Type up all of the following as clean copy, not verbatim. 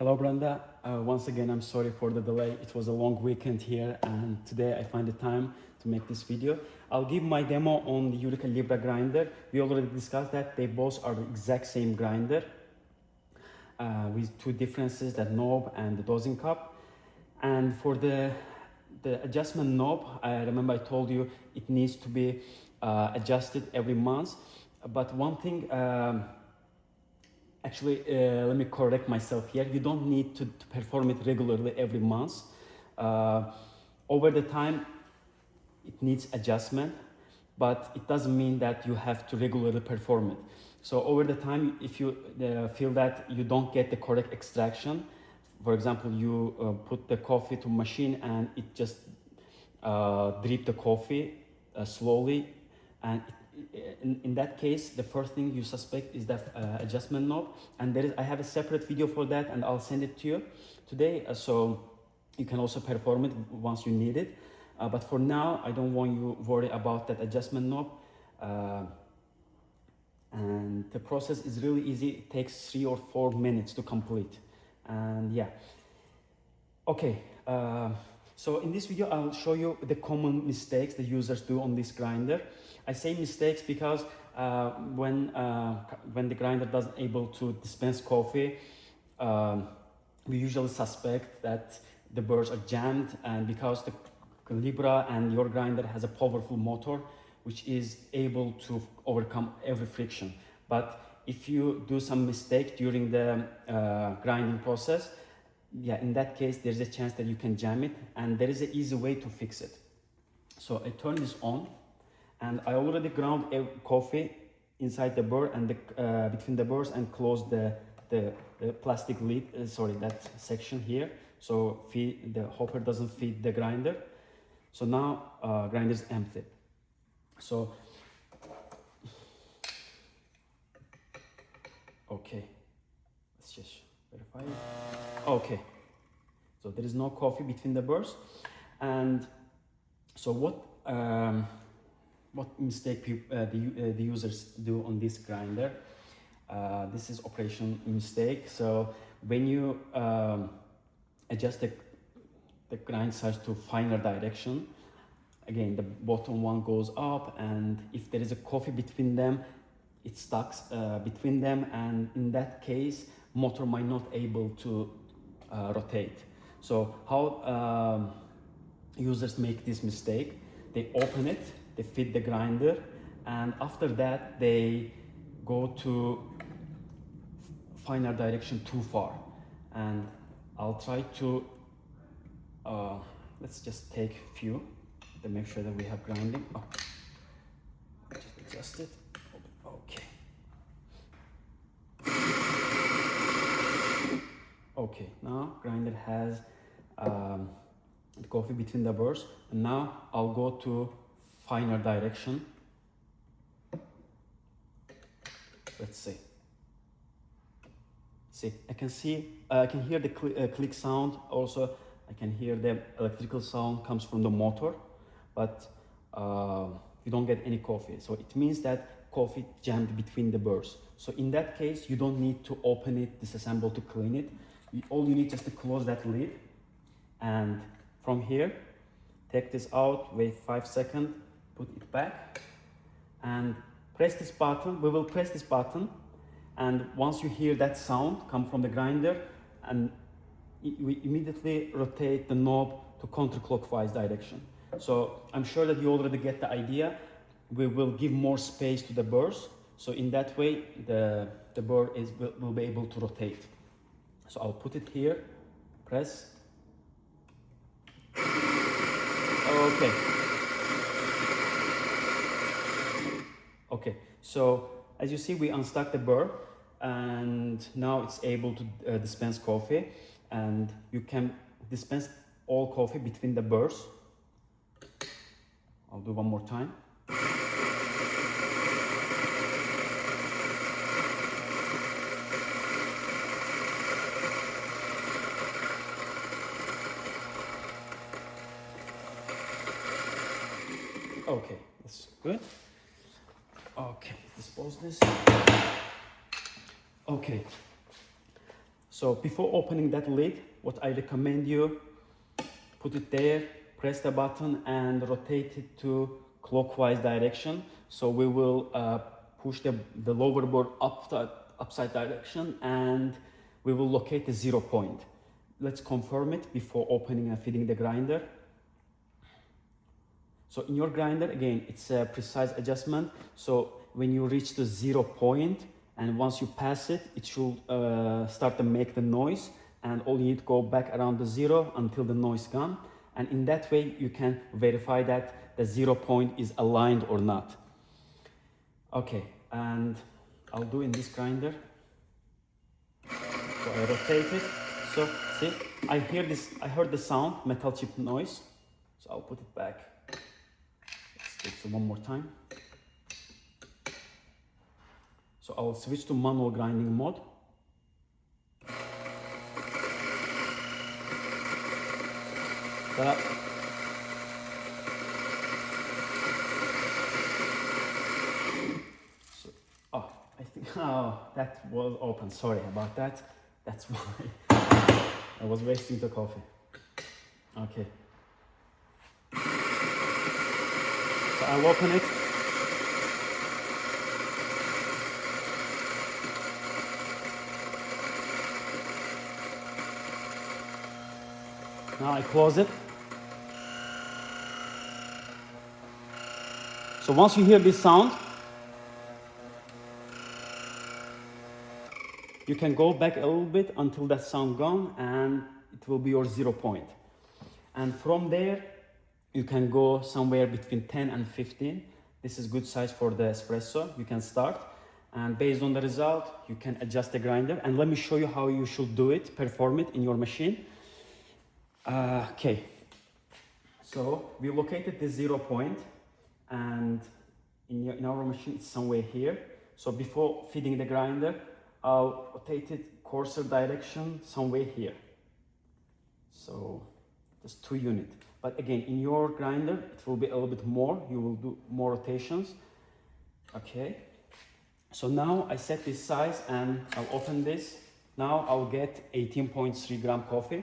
Hello, Brenda. Once again, I'm sorry for the delay. It was a long weekend here, and today I find the time to make this video. I'll give my demo on the Eureka Libra grinder. We already discussed that they both are the exact same grinder with two differences, that knob and the dosing cup. And for the adjustment knob, I remember I told you it needs to be adjusted every month. But one thing, let me correct myself here. You don't need to perform it regularly every month. Over the time, it needs adjustment, but it doesn't mean that you have to regularly perform it. So over the time, if you feel that you don't get the correct extraction, for example, you put the coffee to machine and it just drip the coffee slowly, and in that case, the first thing you suspect is that adjustment knob, and I have a separate video for that, and I'll send it to you today, so you can also perform it once you need it. But for now, I don't want you worry about that adjustment knob. And the process is really easy. It takes 3 or 4 minutes to complete. And yeah, okay. So in this video, I'll show you the common mistakes the users do on this grinder. I say mistakes because when the grinder doesn't able to dispense coffee, we usually suspect that the burrs are jammed, and because the Libra and your grinder has a powerful motor which is able to overcome every friction. But if you do some mistake during the grinding process, yeah, in that case, there's a chance that you can jam it, and there is an easy way to fix it. So I turn this on, and I already ground coffee inside the burr and between the burrs, and close the plastic lid, that section here, so the hopper doesn't feed the grinder. So now grinder is empty. So okay, let's just verify it. Okay, so there is no coffee between the burrs. And so what mistake the users do on this grinder? This is operation mistake. So when you adjust the grind size to finer direction, again, the bottom one goes up, and if there is a coffee between them, it stucks between them, and in that case, motor might not able to rotate. So how users make this mistake? They open it, they feed the grinder, and after that, they go to finer direction too far. And I'll try to, let's just take a few to make sure that we have grinding. Oh, just adjust it. Okay. Okay, now grinder has the coffee between the burrs, and now I'll go to finer direction. Let's see. See, I can hear the click sound. Also, I can hear the electrical sound comes from the motor, but you don't get any coffee. So it means that coffee jammed between the burrs. So in that case, you don't need to open it, disassemble to clean it. All you need just to close that lid, and from here, take this out, wait 5 seconds, put it back, and press this button. We will press this button, and once you hear that sound come from the grinder, and we immediately rotate the knob to counterclockwise direction. So I'm sure that you already get the idea. We will give more space to the burrs, so in that way the burr will be able to rotate. So I'll put it here, press. Okay. Okay, so as you see, we unstuck the burr, and now it's able to dispense coffee, and you can dispense all coffee between the burrs. I'll do one more time. Okay, that's good. Okay, dispose this. Okay, So before opening that lid, what I recommend you, put it there, press the button and rotate it to clockwise direction. So we will push the lower board upside direction, and we will locate the 0 point. Let's confirm it before opening and feeding the grinder. So in your grinder, again, it's a precise adjustment. So when you reach the 0 point, and once you pass it, it should start to make the noise, and all you need to go back around the 0 until the noise gone. And in that way, you can verify that the 0 point is aligned or not. Okay, and I'll do in this grinder. So I rotate it. So see, I heard the sound, metal chip noise. So I'll put it back. Let's do it one more time. So I'll switch to manual grinding mode. So, I think, that was open. Sorry about that. That's why I was wasting the coffee. Okay. So I'll open it. Now I close it. So once you hear this sound, you can go back a little bit until that sound gone, and it will be your 0 point. And from there, you can go somewhere between 10 and 15. This is good size for the espresso. You can start, and based on the result, you can adjust the grinder. And let me show you how you should do it, perform it in your machine. Okay, so we located the 0 point, and in our machine it's somewhere here. So before feeding the grinder, I'll rotate it coarser direction somewhere here. So just 2 units. But again, in your grinder, it will be a little bit more. You will do more rotations. Okay. So now I set this size and I'll open this. Now I'll get 18.3 gram coffee.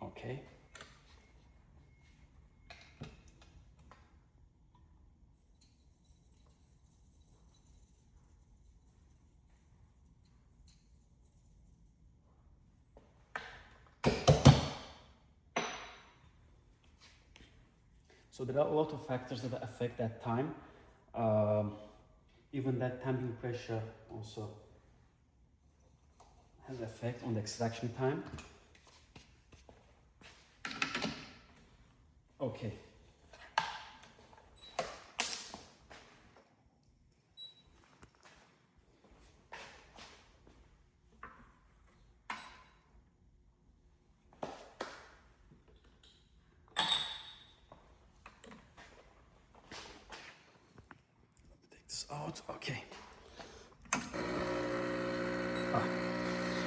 Okay. So there are a lot of factors that affect that time. Even that tamping pressure also has an effect on the extraction time. Okay. Take this out. Okay.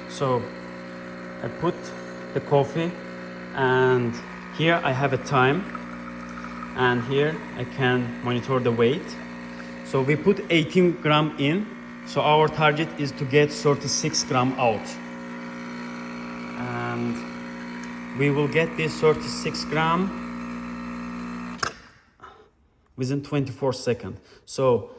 So I put the coffee, and here I have a time, and here I can monitor the weight. So we put 18 gram in, so our target is to get 36 gram out. And we will get this 36 gram within 24 seconds. So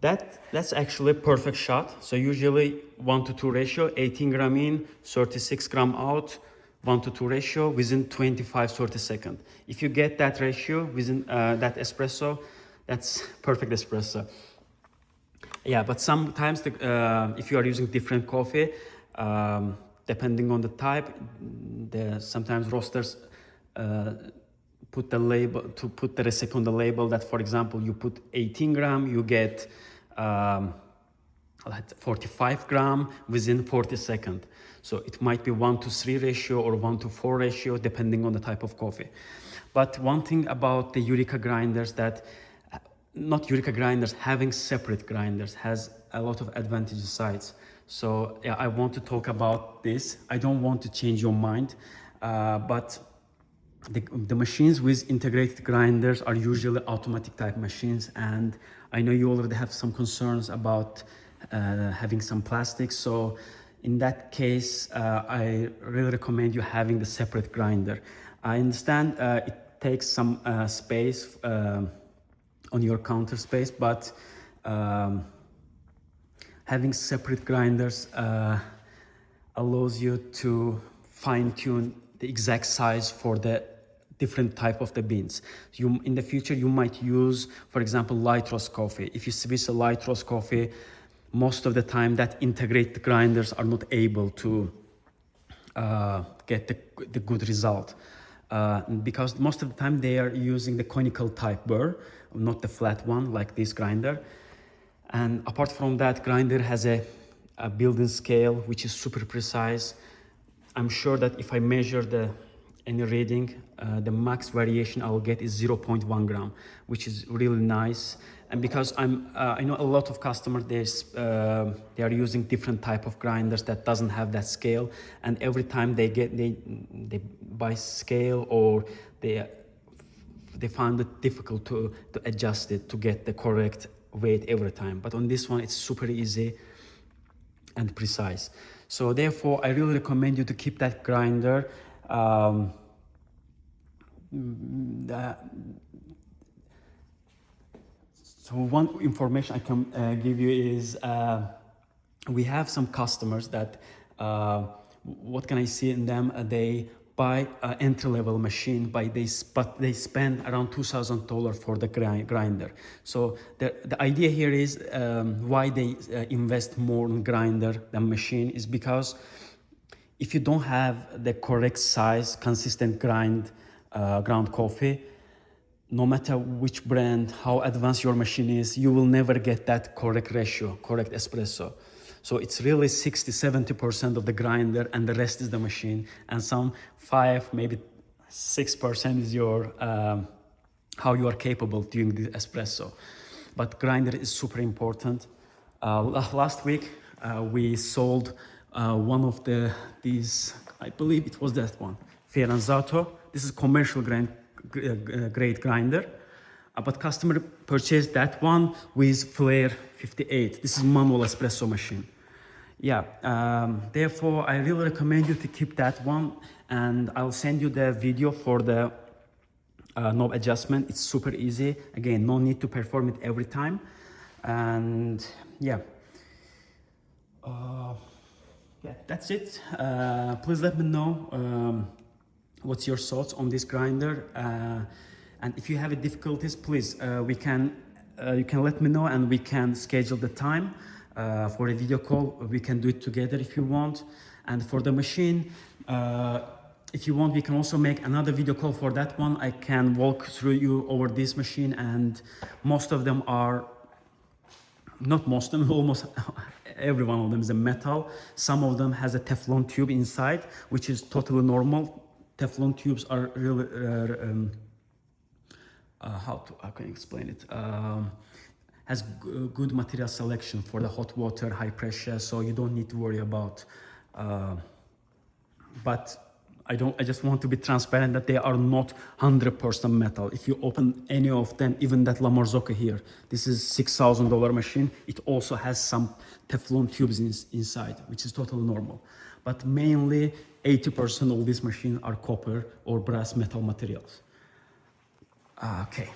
that's actually a perfect shot. So usually 1:2 ratio, 18 gram in, 36 gram out, 1:2 ratio within 25-30 seconds. If you get that ratio within that espresso, that's perfect espresso. Yeah, but sometimes if you are using different coffee, depending on the type, sometimes roasters put the label to put the recipe on the label that, for example, you put 18 gram, you get at 45 gram within 40 seconds. So it might be 1:3 ratio or 1:4 ratio, depending on the type of coffee. But one thing about the Eureka grinders that, not Eureka grinders, having separate grinders has a lot of advantages sides. So yeah, I want to talk about this. I don't want to change your mind, but the machines with integrated grinders are usually automatic type machines, and I know you already have some concerns about having some plastics. So in that case, I really recommend you having the separate grinder. I understand it takes some space on your counter space, but having separate grinders allows you to fine-tune the exact size for the different type of the beans. In the future, you might use, for example, light roast coffee. If you switch a light roast coffee, most of the time that integrated grinders are not able to get the good result. Because most of the time they are using the conical type burr, not the flat one like this grinder. And apart from that, grinder has a built-in scale which is super precise. I'm sure that if I measure any reading, the max variation I'll get is 0.1 gram, which is really nice. And because I know a lot of customers, they are using different type of grinders that doesn't have that scale, and every time they buy scale, or they find it difficult to adjust it to get the correct weight every time. But on this one, it's super easy and precise. So therefore, I really recommend you to keep that grinder. So one information I can give you is we have some customers that what can I see in them? They buy an entry-level machine, but they spend around $2,000 for the grinder. So the idea here is why they invest more in grinder than machine is because if you don't have the correct size, consistent ground coffee, no matter which brand, how advanced your machine is, you will never get that correct ratio, correct espresso. So it's really 60-70% of the grinder, and the rest is the machine, and some 5, maybe 6% is your how you are capable doing the espresso. But grinder is super important. Last week we sold one of these, I believe it was that one, Firenzato. This is commercial grade grinder, but customer purchased that one with Flare 58. This is manual espresso machine. Yeah, therefore I really recommend you to keep that one, and I'll send you the video for the knob adjustment. It's super easy. Again, no need to perform it every time. And yeah, that's it. Please let me know what's your thoughts on this grinder, and if you have difficulties, please you can let me know, and we can schedule the time for a video call. We can do it together if you want. And for the machine, if you want, we can also make another video call for that one. I can walk through you over this machine, and most of them are, not most of them, almost every one of them is a metal. Some of them has a Teflon tube inside, which is totally normal. Teflon tubes are really, how can I explain it? Has good material selection for the hot water, high pressure, so you don't need to worry about. But I just want to be transparent that they are not 100% metal. If you open any of them, even that La Marzocco here, this is $6,000 machine. It also has some Teflon tubes inside, which is totally normal. But mainly 80% of this machine are copper or brass metal materials. Okay.